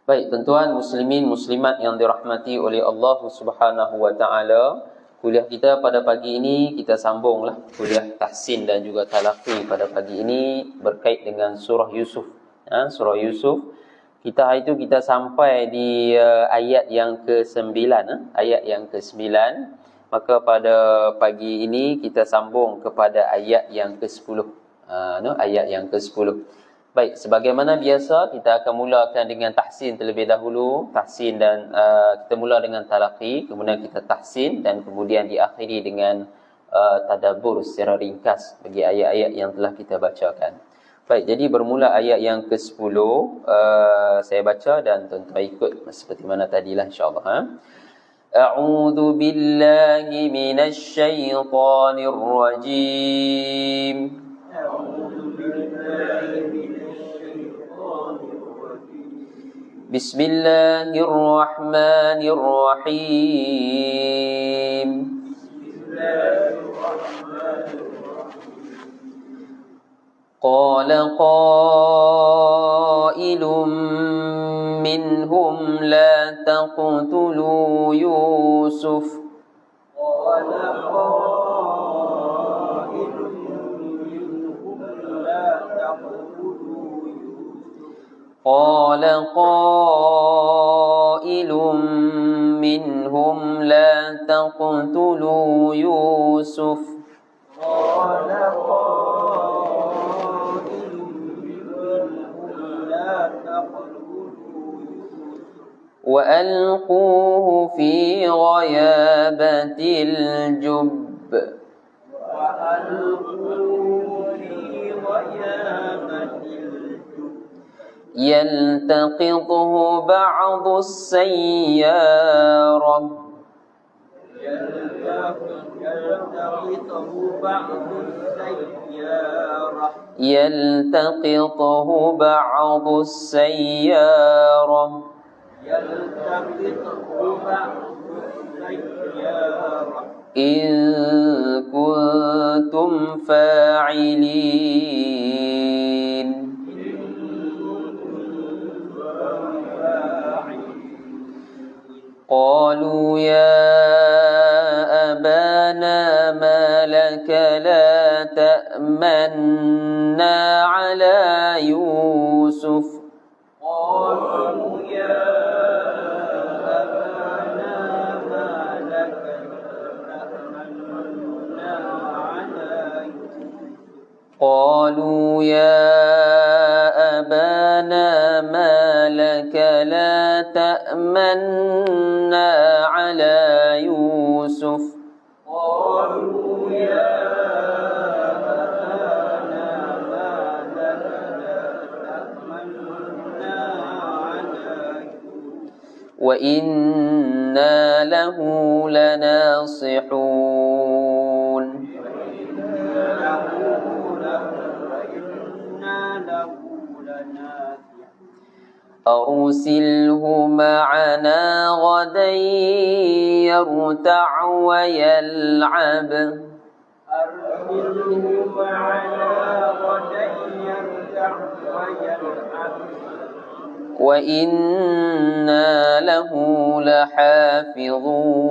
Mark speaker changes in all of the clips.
Speaker 1: Baik, tuan-tuan muslimin muslimat yang dirahmati oleh Allah Subhanahu wa taala, kuliah kita pada pagi ini kita sambunglah kuliah tahsin dan juga talaqi pada pagi ini berkait dengan surah Yusuf. Surah Yusuf. Hari itu kita sampai di ayat yang ke-9, ayat yang ke-9. Maka pada pagi ini kita sambung kepada ayat yang ke-10. Ayat yang ke-10. Baik, sebagaimana biasa kita akan mulakan dengan tahsin terlebih dahulu, tahsin dan kita mula dengan talaqi, kemudian kita tahsin dan kemudian diakhiri dengan tadabbur secara ringkas bagi ayat-ayat yang telah kita bacakan. Baik, jadi bermula ayat yang ke-10, saya baca dan tuan-tuan ikut seperti mana tadilah insya-Allah. A'udzu billahi minasy syaithanir rajim. Bismillahirrahmanirrahim. Qala qailun minhum la taqtulu Yusuf. قال قائل منهم لا تقتلوا يوسف وألقوه في غيابة الجب يلتقطه بعض السيارة إن كنتم فاعلين قالوا يا أبانا ما لك لا تأمنا على يوسف قالوا يا أبانا ما لك لا تأمنا على يوسف وإنا له لناصحون أرسله معنا غدا يرتع ويلعب وإنا له لحافظون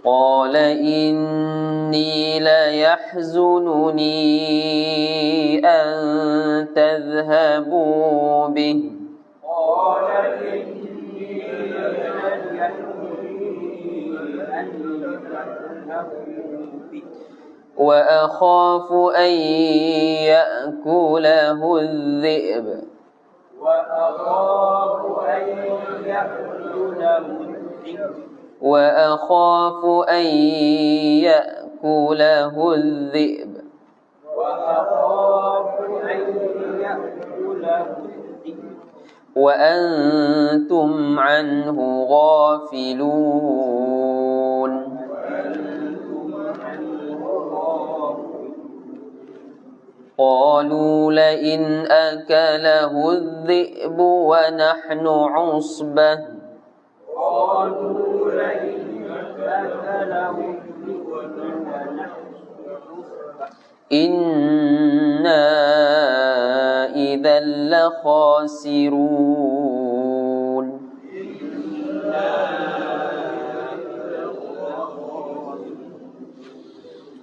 Speaker 1: قال إني ليحزنني أن تذهبوا به وأخاف أن يأكله الذئب وأخاف أن يأكله الذئب وأنتم عنه غافلون قالوا لئن أكله الذئب ونحن عصبة إن لخاسرون.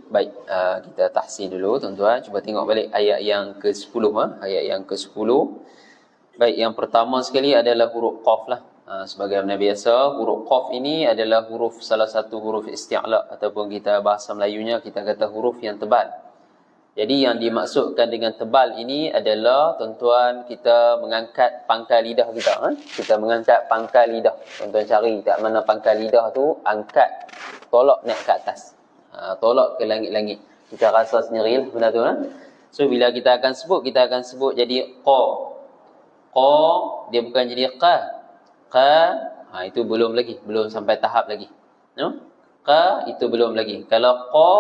Speaker 1: Baik, kita tahsin dulu tuan-tuan. Cuba tengok balik ayat yang ke-10 ayat yang ke-10. Baik, yang pertama sekali adalah huruf qaf lah. Sebagaimana biasa, huruf qaf ini adalah huruf, salah satu huruf isti'la, ataupun kita bahasa Melayunya kita kata huruf yang tebal. Jadi yang dimaksudkan dengan tebal ini adalah tuan-tuan, kita mengangkat pangkal lidah kita. Kita mengangkat pangkal lidah. Tuan-tuan cari kat mana pangkal lidah tu, angkat, tolak naik ke atas. Tolak ke langit-langit. Kita rasa sendiri lah benda tu. So bila kita akan sebut jadi qa. Qa, dia bukan jadi qa. Qa, itu belum lagi, belum sampai tahap lagi. No? Qa itu belum lagi. Kalau qa,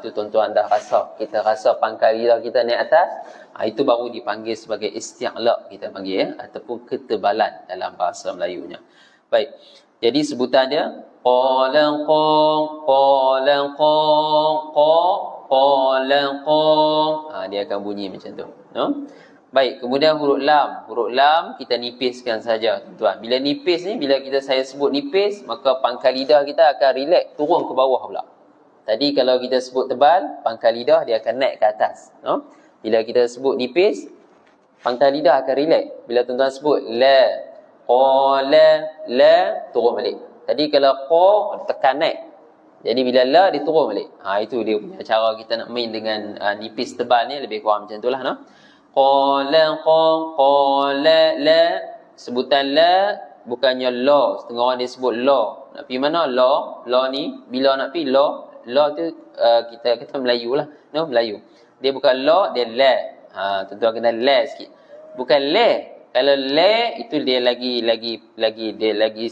Speaker 1: itu tuan-tuan dah rasa. Kita rasa pangkal lidah kita naik atas. Itu baru dipanggil sebagai isti'la, kita panggil ataupun ketebalan dalam bahasa Melayunya. Baik. Jadi sebutan dia qala qa, qala qa, qa, qala qa. Dia akan bunyi macam tu. No? Baik, kemudian huruf lam. Huruf lam kita nipiskan saja, tuan-tuan. Bila nipis ni, bila saya sebut nipis, maka pangkal lidah kita akan relax turun ke bawah pula. Tadi kalau kita sebut tebal, pangkal lidah dia akan naik ke atas. No? Bila kita sebut nipis, pangkal lidah akan relax. Bila tuan-tuan sebut la, qala, la, turun balik. Tadi kalau qa, tekan naik. Jadi bila la, dia turun balik. Itu dia punya cara kita nak main dengan nipis tebal ni, lebih kurang macam itulah. No? Qala qa, qala la. Sebutan la bukannya la. Setengah orang dia sebut la. Nak pergi mana la? La ni, bila nak pergi la, la tu kita kata Melayu lah. No? Melayu. Dia bukan la, dia la. Tuan-tuan kena la sikit. Bukan la. Kalau la itu dia lagi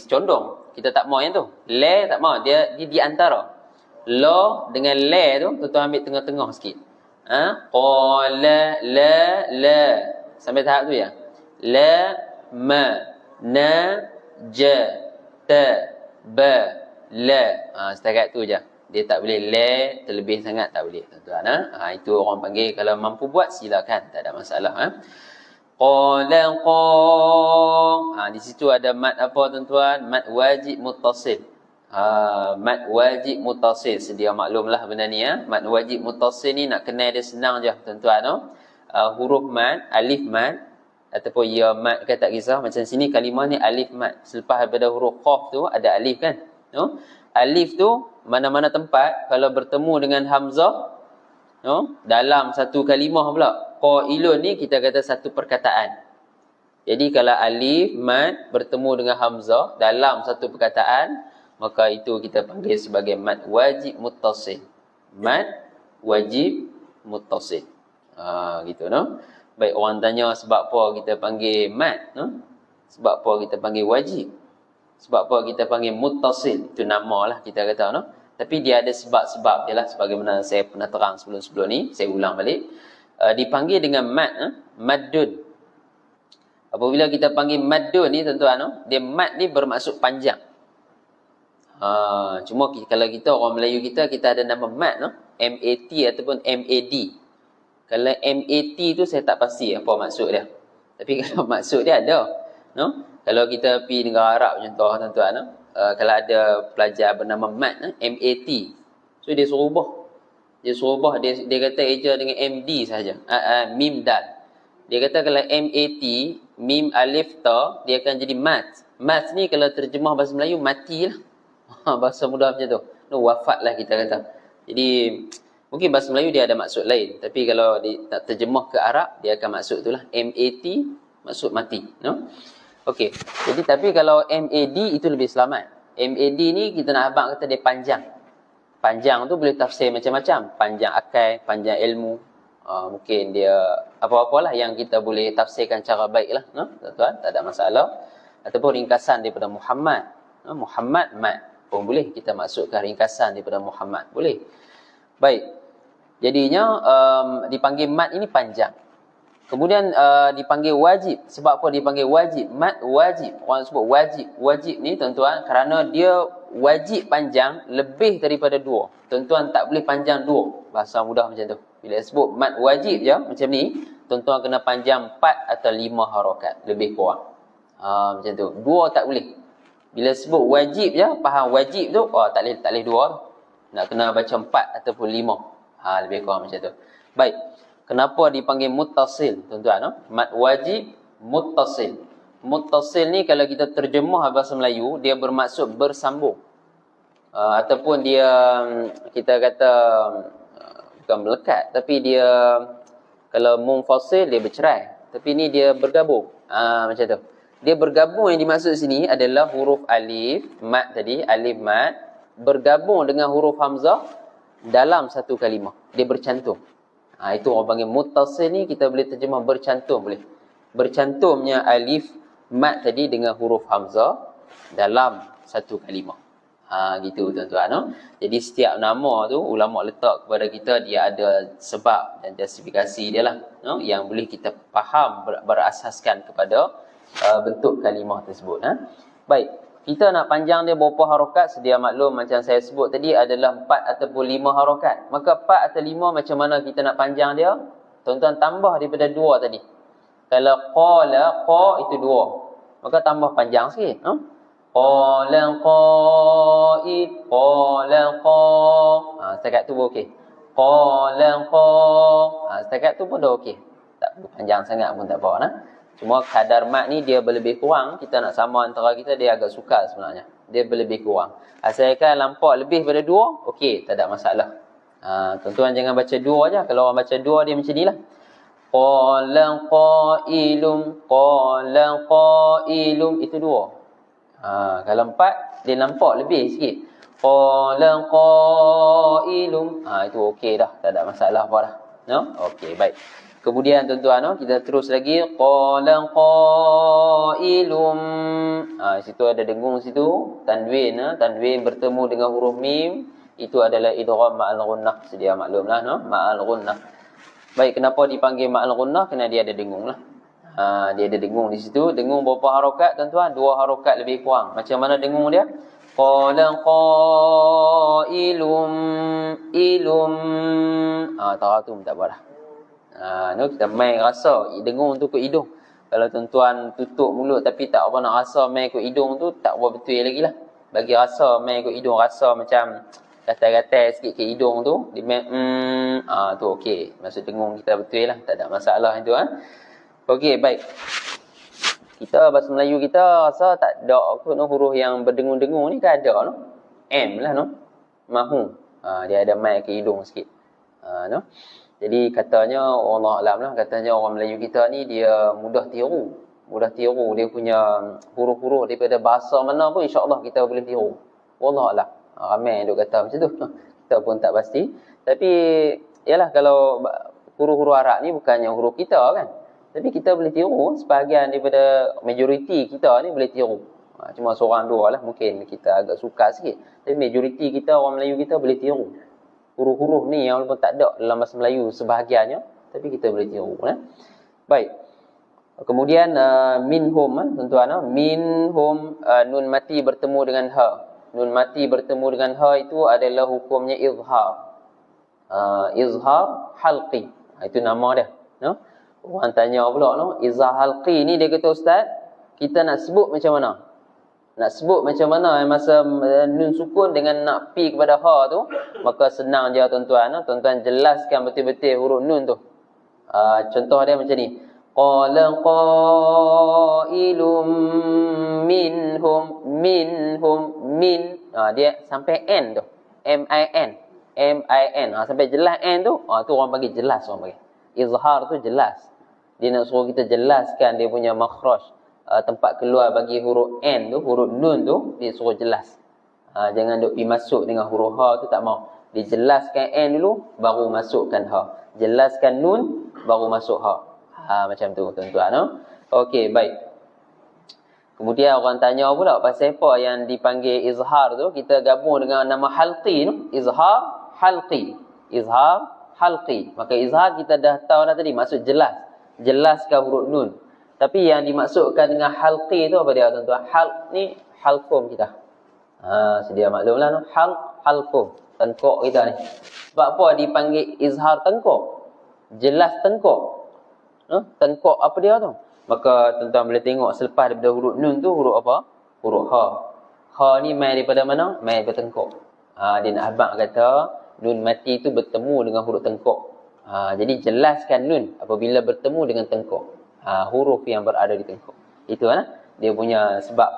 Speaker 1: condong. Kita tak mau yang tu. La tak mau, dia di antara. La dengan la tu tuan-tuan ambil tengah-tengah sikit. Qala la. Sampai tahap tu ya. La ma na ja ta ba la. Setakat tu je. Dia tak boleh la terlebih sangat, tak boleh tuan-tuan. Itu orang panggil, kalau mampu buat silakan, tak ada masalah. Qala qa. Di situ ada mat apa tuan-tuan? Mat wajib muttasil. Mat wajib muttasil. Sedia maklumlah benda ni. Mat wajib muttasil ni nak kenal dia senang je tuan-tuan. Huruf mat, alif mat ataupun ya mat ke tak kisah. Macam sini kalimah ni alif mat. Selepas daripada huruf qaf tu ada alif kan? No? Alif tu mana-mana tempat kalau bertemu dengan hamzah, no? Dalam satu kalimah pula. Qailun ni kita kata satu perkataan. Jadi kalau alif mat bertemu dengan hamzah dalam satu perkataan, maka itu kita panggil sebagai mat wajib muttasil. Mat wajib muttasil. Gitu no. Baik, orang tanya sebab apa kita panggil mat, no? Sebab apa kita panggil wajib? Sebab apa kita panggil muttasil? Itu nama lah kita kata, no? Tapi dia ada sebab-sebab dia lah, sebagaimana saya pernah terang sebelum-sebelum ni, saya ulang balik. Dipanggil dengan mat, maddun. Apabila kita panggil maddun ni tuan-tuan, no? Dia mat ni bermaksud panjang. Cuma kalau kita orang Melayu kita ada nama mat, no? MAT ataupun MAD. Kalau MAT tu saya tak pasti apa maksud dia. Tapi kalau maksud dia ada, no? Kalau kita pergi negara Arab contoh tuan-tuan, no? Kalau ada pelajar bernama mat, no? MAT. So dia suruh ubah. Dia kata eja dengan MD saja. Mim dal. Dia kata kalau MAT, mim alif ta, dia akan jadi mat. Mat ni kalau terjemah bahasa Melayu matilah. Bahasa mudah macam tu. No, wafatlah kita kata. Jadi mungkin bahasa Melayu dia ada maksud lain, tapi kalau nak terjemah ke Arab dia akan maksud itulah. MAT maksud mati, no? Okey. Jadi tapi kalau MAD itu lebih selamat. MAD ni kita nak abang kata dia panjang. Panjang tu boleh tafsir macam-macam. Panjang akal, panjang ilmu. Mungkin dia apa-apalah yang kita boleh tafsirkan cara baiklah, no? Tuan-tuan, tak ada masalah. Ataupun ringkasan daripada Muhammad. Muhammad mat pun boleh kita masukkan ringkasan daripada Muhammad. Boleh. Baik. Jadinya dipanggil mat ini panjang. Kemudian dipanggil wajib. Sebab apa dipanggil wajib? Mat wajib. Orang sebut wajib. Wajib ni tuan-tuan kerana dia wajib panjang lebih daripada dua. Tuan-tuan tak boleh panjang dua. Bahasa mudah macam tu. Bila sebut mat wajib je macam ni, tuan-tuan kena panjang 4 atau 5 harakat, lebih kurang. Macam tu. 2 tak boleh. Bila sebut wajib je, faham wajib tu, tak boleh 2 tu. Nak kena baca 4 ataupun 5. Lebih kurang macam tu. Baik. Kenapa dipanggil muttasil, tuan-tuan? Mad wajib muttasil. Muttasil ni kalau kita terjemah bahasa Melayu, dia bermaksud bersambung. Ataupun dia, kita kata, bukan melekat, tapi dia, kalau munfasil dia bercerai. Tapi ni dia bergabung. Macam tu. Dia bergabung, yang dimaksud sini adalah huruf alif, mad tadi, alif mad, bergabung dengan huruf hamzah dalam satu kalimah. Dia bercantum. Itu orang panggil muttasil ni, kita boleh terjemah bercantum boleh. Bercantumnya alif mad tadi dengan huruf hamzah dalam satu kalimah. Gitu tuan-tuan. Jadi setiap nama tu ulama letak kepada kita, dia ada sebab dan justifikasi dia lah, yang boleh kita faham berasaskan kepada bentuk kalimah tersebut. Baik. Kita nak panjang dia berapa harakat, sedia maklum macam saya sebut tadi adalah 4 ataupun 5 harakat. Maka 4 atau 5 macam mana kita nak panjang dia? Tuan-tuan tambah daripada 2 tadi. Kalau qala, qa itu 2. Maka tambah panjang sikit. Qala qaid, qala qa. Setakat tu pun okey. Qala qa. Setakat tu pun dah okey. Tak perlu panjang sangat pun tak apa. Cuma kadar mat ni dia berlebih kurang. Kita nak sama antara kita, dia agak sukar sebenarnya. Dia berlebih kurang. Asalkan lampau lebih pada 2, okey, tak ada masalah. Tuan-tuan jangan baca 2 je. Kalau orang baca 2 dia macam ni lah. Qala qailum, qala qailum, itu 2. Kalau 4, dia nampak lebih sikit. Qala qailum. Itu okey dah. Tak ada masalah apa dah. Okey, baik. Kemudian tuan-tuan, kita terus lagi. Qala qailum. Situ ada dengung situ. Tanwin. Tanwin bertemu dengan huruf mim. Itu adalah idgham ma'al ghunnah. Sedia maklum lah. Ma'al ghunnah. Baik, kenapa dipanggil ma'al ghunnah? Kerana dia ada dengung lah. Dia ada dengung di situ. Dengung berapa harakat tuan-tuan? 2 harakat lebih kurang. Macam mana dengung dia? Qala qailum ilum. Tahu tu tak apa dah. Kita main rasa dengung tu ke hidung. Kalau tuan-tuan tutup mulut tapi tak apa nak rasa main ke hidung tu, tak apa betul lagi lah. Bagi rasa main ke hidung, rasa macam gatal-gatal sikit ke hidung tu, dia main tu okey. Maksud dengung kita betul lah, tak ada masalah itu. Okey, baik. Kita bahasa Melayu kita rasa tak ada kot huruf yang berdengung-dengung ni, kan ada M lah mahu. Dia ada main ke hidung sikit. Jadi katanya Allah alam lah, katanya orang Melayu kita ni dia mudah tiru. Mudah tiru dia punya huruf-huruf daripada bahasa mana pun, insya-Allah kita boleh tiru. Wallah alam. Ramai duk kata macam tu. Kita pun tak pasti. Tapi yalah, kalau huruf-huruf Arab ni bukannya huruf kita kan. Tapi kita boleh tiru, sebahagian daripada majoriti kita ni boleh tiru. Cuma seorang dua lah mungkin kita agak suka sikit. Tapi majoriti kita, orang Melayu kita boleh tiru. Huruf-huruf ni yang walaupun tak ada dalam bahasa Melayu sebahagiannya, tapi kita boleh tiru. Baik. Kemudian minhum, tuan-tuan, minhum, nun mati bertemu dengan ha. Nun mati bertemu dengan ha itu adalah hukumnya izhar. Izhar halqi. Itu nama dia. Orang tanya pula, izhar halqi ni dia kata, ustaz, kita nak sebut macam mana? Nak sebut macam mana masa nun sukun dengan nak pi kepada ha tu? Maka senang je tuan-tuan. Tuan-tuan jelaskan betul-betul huruf nun tu. Contoh dia macam ni. Qala qailum minhum, minhum, min. Dia sampai n tu. M-I-N. M-I-N. Sampai jelas n tu. Tu orang panggil jelas, orang panggil. Izhar tu jelas. Dia nak suruh kita jelaskan dia punya makhraj. Tempat keluar bagi huruf N tu, huruf Nun tu, dia suruh jelas. Jangan duk pergi masuk dengan huruf H tu, tak mau. Dijelaskan N dulu, baru masukkan H. Jelaskan Nun, baru masuk H. Macam tu tuan-tuan. Okey, baik. Kemudian orang tanya pula, pasal apa yang dipanggil izhar tu, kita gabung dengan nama halqi tu. Izhar halqi. Izhar halqi. Maka izhar kita dah tahu dah tadi, maksud jelas. Jelaskan huruf Nun. Tapi yang dimaksudkan dengan halqi tu apa dia tuan-tuan? Halq ni halqum kita. Sedia maklum lah. Halqum. Tengkok kita ni. Sebab apa dipanggil izhar tengkok? Jelas tengkok. Tengkok apa dia tu? Maka tuan-tuan boleh tengok selepas daripada huruf nun tu huruf apa? Huruf ha. Ha ni mai daripada mana? Mai daripada tengkok. Dia nak abang kata nun mati tu bertemu dengan huruf tengkok. Jadi jelaskan nun apabila bertemu dengan tengkok. Huruf yang berada di tengkok. Itu dia punya sebab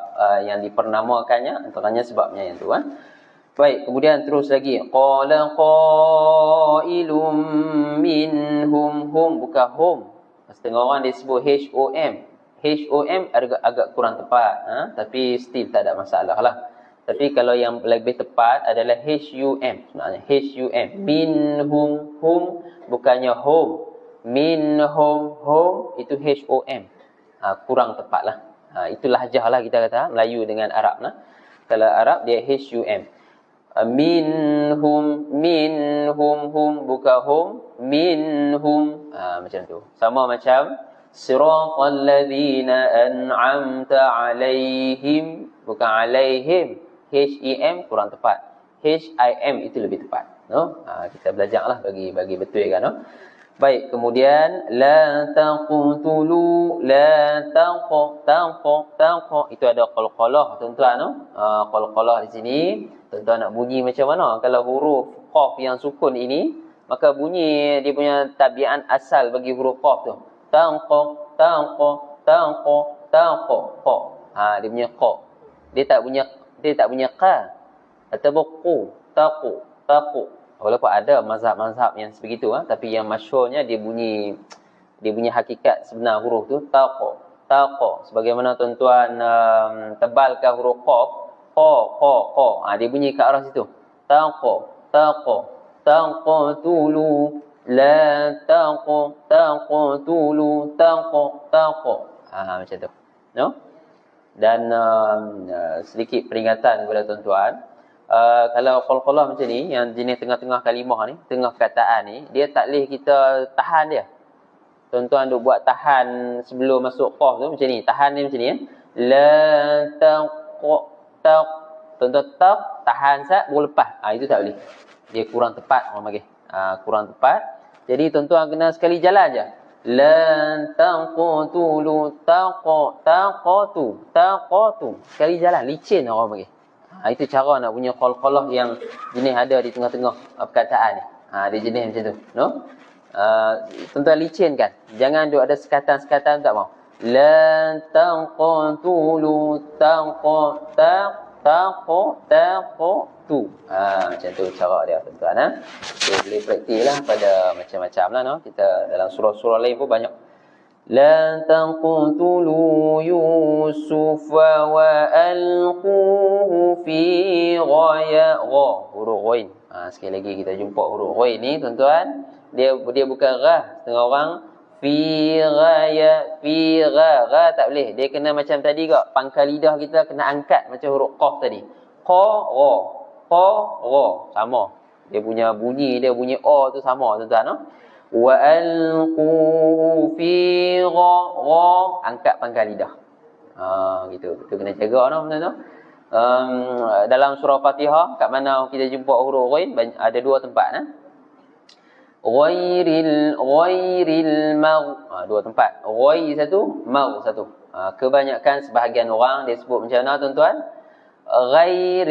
Speaker 1: yang dipernamakannya, antaranya sebabnya yang tu Baik, kemudian terus lagi. Qala qailum minhum, hum bukan hum. Setengah orang dia sebut HOM. HOM agak kurang tepat, tapi still tak ada masalah lah. Tapi kalau yang lebih tepat adalah HUM. Sebenarnya HUM. Minhum, hum bukannya home. Minhum, hum itu HOM. Kurang tepat lah. Itulah lahjah lah kita kata, Melayu dengan Arab lah. Kalau Arab dia HUM. Minhum, hum bukan hum. Minhum, macam tu. Sama macam siratal ladzina an'amta alaihim, bukan alaihim. HEM kurang tepat. HIM itu lebih tepat. Kita belajar lah bagi betul kan. Baik, kemudian la taqtulu, la taqo itu ada qalqalah tuan-tuan. Qalqalah di sini tuan-tuan nak bunyi macam mana? Kalau huruf qaf yang sukun ini, maka bunyi dia punya tabiat asal bagi huruf qaf tu. Taqo. Dia punya qa. Dia tak punya qa ataupun qu, taqu. Walaupun ada mazhab-mazhab yang sebegitu tapi yang masyhurnya dia bunyi hakikat sebenar huruf tu taqo. Sebagaimana tuan-tuan tebalkan huruf qaf, qa. Dia bunyi ke arah situ. Taqo. Taqtulu, la taqtulu, taqo. Macam tu. Dan sedikit peringatan kepada tuan-tuan. Kalau qalqalah macam ni, yang jenis tengah-tengah kalimah ni, tengah perkataan ni, dia tak boleh kita tahan dia. Tuan-tuan duk buat tahan sebelum masuk qaf tu macam ni. Tahan ni macam ni La tuan-tuan tahan sat baru lepas. Itu tak boleh. Dia kurang tepat orang panggil. Kurang tepat. Jadi tuan-tuan kena sekali jalan je. La taqtulu, taqatu. Sekali jalan, licin orang panggil. Itu cara nak punya qalqalah yang jenis ada di tengah-tengah perkataan ni. Dia jenis macam tu. Tuan-tuan licin kan. Jangan duk ada sekatan-sekatan tak mau. La taqtulu, taqatu. Macam tu cara dia tuan-tuan. Boleh praktik lah pada macam-macam lah. Kita dalam surah-surah lain pun banyak. La taqtulu Yusufa wa alquhu fi ghaya. Huruf ghain. Sekali lagi kita jumpa huruf ghain ni tuan-tuan. Dia bukan ra. Setengah orang fi ghaya, fi gha tak boleh. Dia kena macam tadi kak. Pangkal lidah kita kena angkat macam huruf qaf tadi. Qa ra. Sama. Dia punya bunyi, dia bunyi o tu sama tuan-tuan. Wa alquhu fi gha. Angkat pangkal lidah. Gitu. Kita kena jaga tuan-tuan. Dalam surah Fatihah kat mana kita jumpa huruf ghain ada dua tempat ghairil dua tempat. Ghai satu, mau satu. Kebanyakan sebahagian orang dia sebut macam mana tuan-tuan? Ghai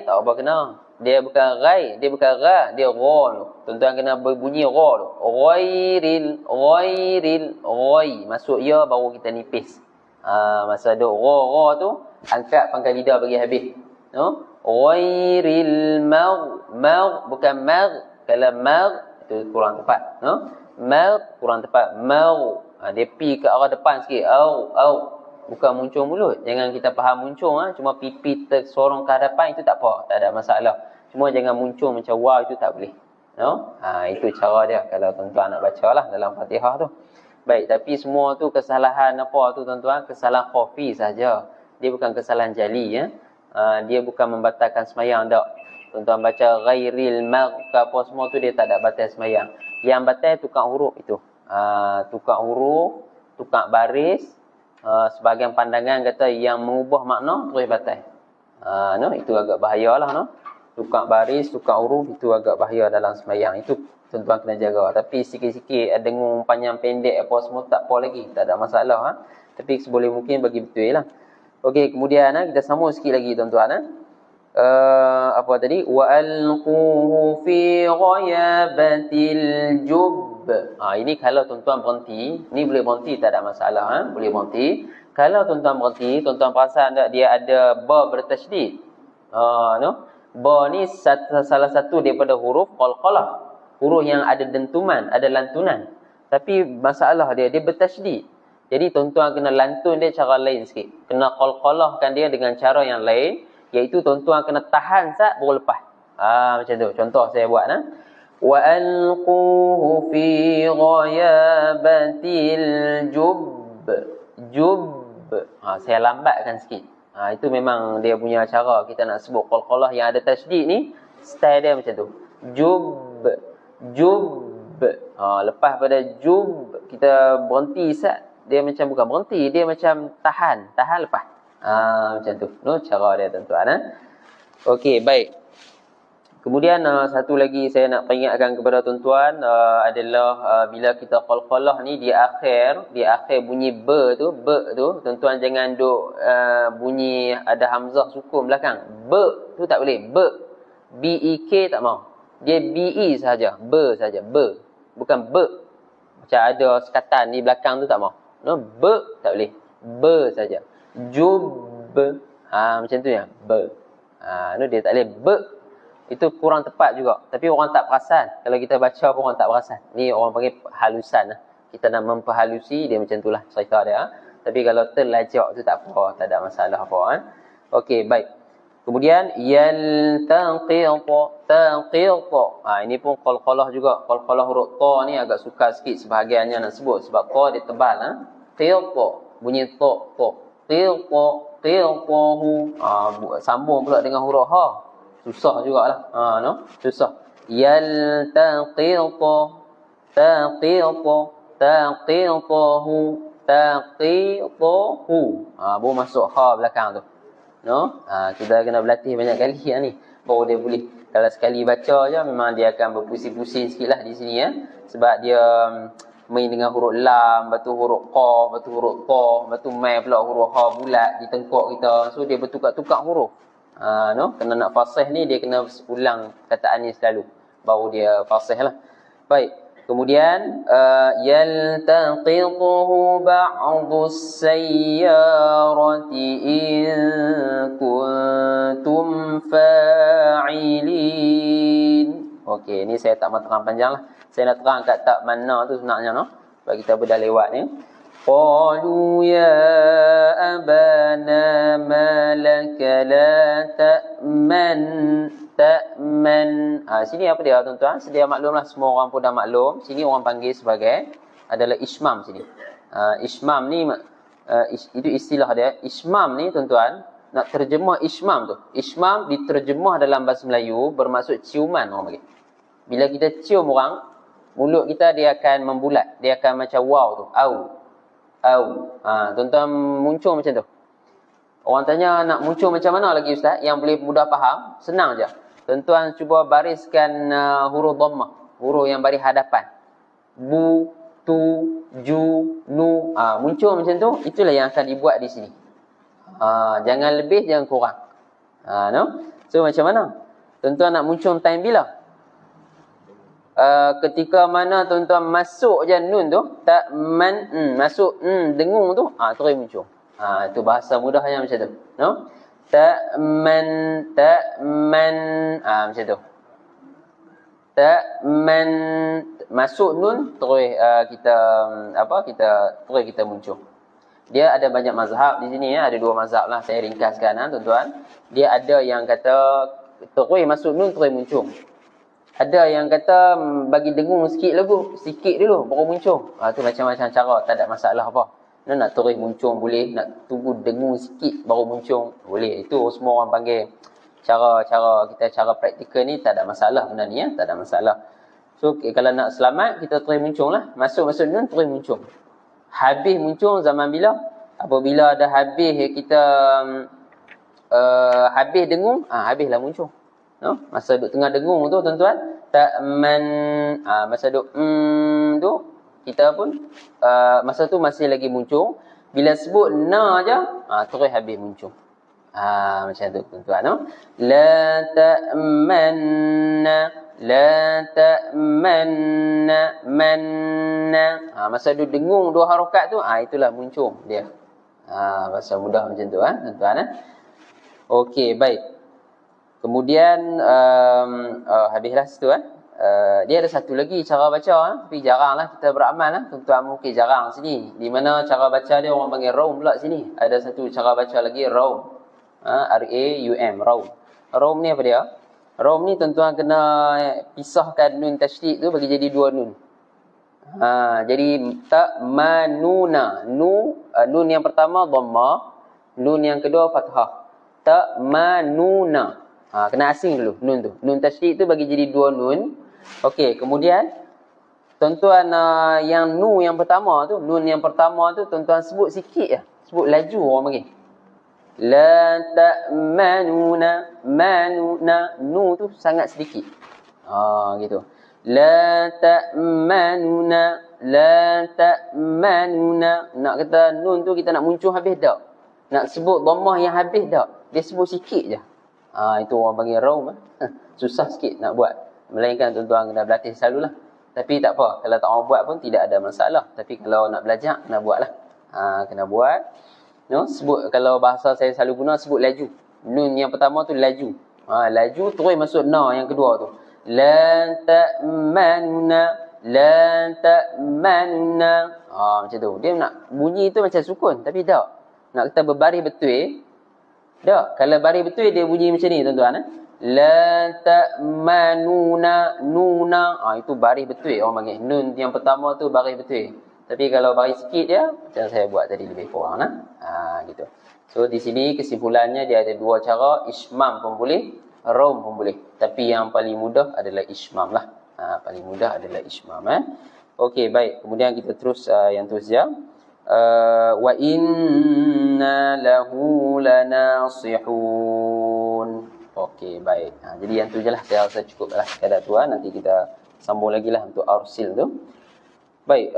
Speaker 1: tak apa kena. Dia bukan ghai, dia bukan ra, dia ra. Tuan-tuan kena berbunyi ra tu. Ghairil ghai. Masuk ya baru kita nipis. Masa ada ra tu angkat pangkal lidah bagi habis. Ghairil mar bukan mar. Kalau mar itu kurang tepat. Mar kurang tepat. Mar dia pi ke arah depan sikit. Au. Bukan muncung mulut. Jangan kita faham muncung. Cuma pipi tersorong ke hadapan itu tak apa. Tak ada masalah. Cuma jangan muncung macam wah itu tak boleh. Itu cara dia kalau tuan-tuan nak baca lah dalam Fatihah tu. Baik, tapi semua tu kesalahan apa tu tuan-tuan? Kesalahan khafi saja. Dia bukan kesalahan jali. Dia bukan membatalkan semayang tak. Tuan-tuan baca ghairil mag ke apa semua tu dia tak ada batal semayang. Yang batal tukar huruf itu. Tukar huruf, tukar baris. Sebahagian pandangan kata yang mengubah makna terus batal. Itu agak bahayalah. tukar baris, tukar huruf, itu agak bahaya dalam sembahyang. Itu tuan-tuan kena jaga. Tapi sikit-sikit dengung panjang pendek apa semua tak apa lagi, tak ada masalah. Tapi seboleh mungkin bagi betul lah. Okey, kemudian kita sambung sikit lagi tuan-tuan. Apa tadi? Wa alquhu fi ghayabatil jubb. Ini kalau tuan-tuan berhenti, ni boleh berhenti, tak ada masalah. Boleh berhenti. Kalau tuan-tuan berhenti, tuan-tuan perasan tak dia ada ba bertasydid? Ba ni salah satu daripada huruf qalqalah. Huruf yang ada dentuman, ada lantunan. Tapi masalah dia bertasydid. Jadi tuan-tuan kena lantun dia cara lain sikit. Kena qalqalahkan dia dengan cara yang lain, iaitu tuan-tuan kena tahan sat baru lepas. Macam tu. Contoh saya buat. Wa alquhu fi ghayabatil jubb. Jubb. Saya lambatkan sikit. Itu memang dia punya cara kita nak sebut qalqalah yang ada tasydid ni, style dia macam tu. Jubb. Jubb. Lepas pada jubb kita berhenti sat, dia macam bukan berhenti, dia macam tahan lepas. Macam tu. Cara dia tuan-tuan. Okey, baik. Kemudian satu lagi saya nak peringatkan kepada tuan-tuan adalah bila kita qalqalah ni di akhir bunyi ba tu, tuan-tuan jangan duk bunyi ada hamzah sukun belakang. Ba tu tak boleh. Ba. B-E-K tak mau. Dia B-E sahaja. Ba sahaja. Ba. Bukan ba. Macam ada sekatan di belakang tu tak mau. Ba tak boleh. Ba saja. Jub. Macam tu ya. Ba. Dia tak boleh. Ba. Itu kurang tepat juga. Tapi orang tak perasan. Kalau kita baca pun orang tak perasan. Ni orang panggil halusan. Kita nak memperhalusi, dia macam itulah cerita dia. Tapi kalau terlajak tu tak apa. Tak ada masalah apa. Okey, baik. Kemudian yaltaqita. Ini pun qalqalah juga. Qalqalah huruf ta ni agak sukar sikit sebahagiannya nak sebut. Sebab ta dia tebal. Qita. Bunyi ta. Qitahu. Sambung pula dengan huruf ha. Susah jugalah. Susah. Yaltaqita. Taqitahu. Baru masuk ha belakang tu. Kita kena berlatih banyak kali ni. Baru dia boleh. Kalau sekali baca je memang dia akan berpusing-pusing sikit lah di sini. Sebab dia main dengan huruf lam, lepas tu huruf qaf, lepas tu huruf ta, lepas tu mai pula huruf ha bulat di tengkok kita. So dia bertukar-tukar huruf. Kena nak fasih ni dia kena ulang kataan ni selalu. Baru dia fasih lah. Baik. Kemudian yaltaqituhu ba'dus sayyarati in kuntum fa'ilin. Okey, ni saya tak mahu terang panjang lah. Saya nak terang kat tak mana tu sebenarnya sebab kita dah lewat ni. Qalu ya abana ma laka la ta'man. Sini apa dia tuan-tuan? Sedia maklumlah, semua orang pun dah maklum. Sini orang panggil sebagai adalah ismam sini. Ismam ni itu istilah dia. Ismam ni tuan-tuan, nak terjemah ismam tu. Ismam diterjemah dalam bahasa Melayu bermaksud ciuman orang panggil. Bila kita cium orang, mulut kita dia akan membulat. Dia akan macam wow tu. Au. Tuan-tuan muncul macam tu. Orang tanya nak muncul macam mana lagi ustaz yang boleh mudah faham? Senang je. Tuan-tuan cuba bariskan huruf dhammah, huruf yang baris hadapan. Bu, tu, ju, nu. Muncul macam tu, itulah yang akan dibuat di sini. Jangan lebih, jangan kurang. So macam mana? Tuan-tuan nak muncul time bila? Ketika mana tuan-tuan masuk je nun tu, tak man, masuk dengung tu, terus muncul. Itu bahasa mudahnya macam tu. Ta'man, macam tu. Ta'man, masuk nun terus kita terus kita muncul. Dia ada banyak mazhab di sini ada dua mazhab lah, saya ringkaskan tuan-tuan. Dia ada yang kata terus masuk nun terus muncul. Ada yang kata bagi dengung sikit dulu baru muncul. Tu macam-macam cara, tak ada masalah apa. Nak terus muncul boleh, nak tunggu dengung sikit baru muncul boleh. Itu semua orang panggil cara praktikal ni, tak ada masalah benda ni tak ada masalah. So kalau nak selamat kita terus muncul lah. Masuk nun terus muncul. Habis muncul zaman bila? Apabila dah habis kita habis dengung, habislah muncul. No? Masa duk tengah dengung tu tuan-tuan, ta'man, masa duk tu kita pun masa tu masih lagi muncung. Bila sebut na aja, terus habis muncung. Macam tu tuan-tuan, no? La ta'manna, la ta'manna, manna. Masa duk dengung dua harakat tu, itulah muncung dia. Bahasa mudah macam tu, tuan-tuan. Okey, baik. Kemudian habislah situ. Dia ada satu lagi cara baca, tapi jaranglah kita beramal. Tuan-tuan mungkin jarang sini. Di mana cara baca dia orang panggil raum pula sini. Ada satu cara baca lagi raum. R-A-U-M, raum. Raum ni apa dia? Raum ni tuan-tuan kena pisahkan nun tasydid tu bagi jadi dua nun. Jadi ta'manuna. Nun yang pertama dhamma, nun yang kedua fathah. Ta'manuna. Kena asing dulu nun tu. Nun tasydid tu bagi jadi dua nun. Okey, kemudian tuan-tuan yang nun yang pertama tu, tuan-tuan sebut sikit je. Sebut laju orang panggil. La ta'manuna, manuna, nu tu sangat sedikit. Gitu. La ta'manuna, la ta'manuna. Nak kata nun tu kita nak muncul habis tak? Nak sebut dhammah yang habis tak? Dia sebut sikit je. Itu orang panggil raum. Susah sikit nak buat. Melainkan tuan-tuan kena berlatih selalulah. Tapi tak apa. Kalau tak mau buat pun tidak ada masalah. Tapi kalau nak belajar, kena buatlah. Kena buat. No? Sebut, kalau bahasa saya selalu guna, sebut laju. Nun yang pertama tu laju. Laju terus masuk na yang kedua tu. La ta'manuna, la ta'manuna. Macam tu. Dia nak bunyi tu macam sukun. Tapi tak. Nak kata berbaris betul. Tak. Kalau baris betul dia bunyi macam ni tuan-tuan. La ta'manuna, nuna. Itu baris betul orang panggil. Nun yang pertama tu baris betul. Tapi kalau baris sikit dia, macam saya buat tadi lebih kurang. Gitu. So di sini kesimpulannya dia ada dua cara. Ismam pun boleh, raum pun boleh. Tapi yang paling mudah adalah ismam lah. Paling mudah adalah ismam. Okey, baik. Kemudian kita terus yang terus je. Wa inna lahu lanasihun. Okey, baik. Jadi yang tu je lah. Saya rasa cukup lah sekadar tu. Nanti kita sambung lagi lah untuk arsil tu. Baik.